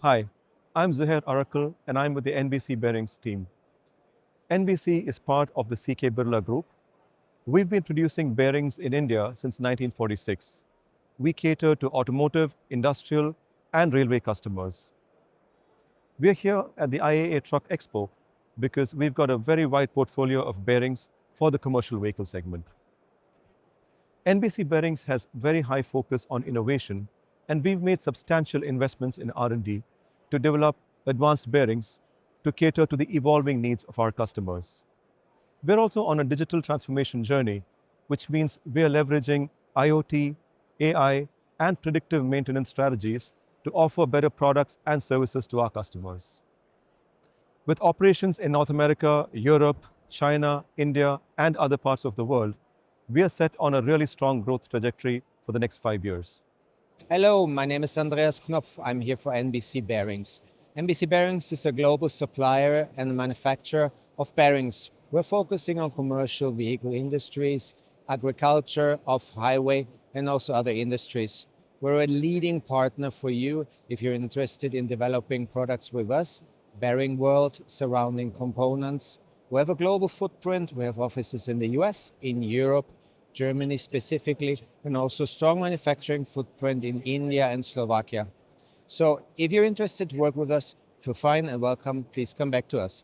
Hi, I'm Zuhair Arakal and I'm with the NBC Bearings team. NBC is part of the CK Birla Group. We've been producing bearings in India since 1946. We cater to automotive, industrial, and railway customers. We're here at the IAA Truck Expo because we've got a very wide portfolio of bearings for the commercial vehicle segment. NBC Bearings has very high focus on innovation, and we've made substantial investments in R&D to develop advanced bearings to cater to the evolving needs of our customers. We're also on a digital transformation journey, which means we are leveraging IoT, AI, and predictive maintenance strategies to offer better products and services to our customers. With operations in North America, Europe, China, India, and other parts of the world, we are set on a really strong growth trajectory for the next 5 years. Hello, my name is Andreas Knopf. I'm here for NBC Bearings. NBC Bearings is a global supplier and manufacturer of bearings. We're focusing on commercial vehicle industries, agriculture, off-highway, and also other industries. We're a leading partner for you if you're interested in developing products with us. Bearing World, surrounding components. We have a global footprint. We have offices in the US, in Europe, Germany specifically, and also strong manufacturing footprint in India and Slovakia. So if you're interested to work with us, feel fine and welcome. Please come back to us.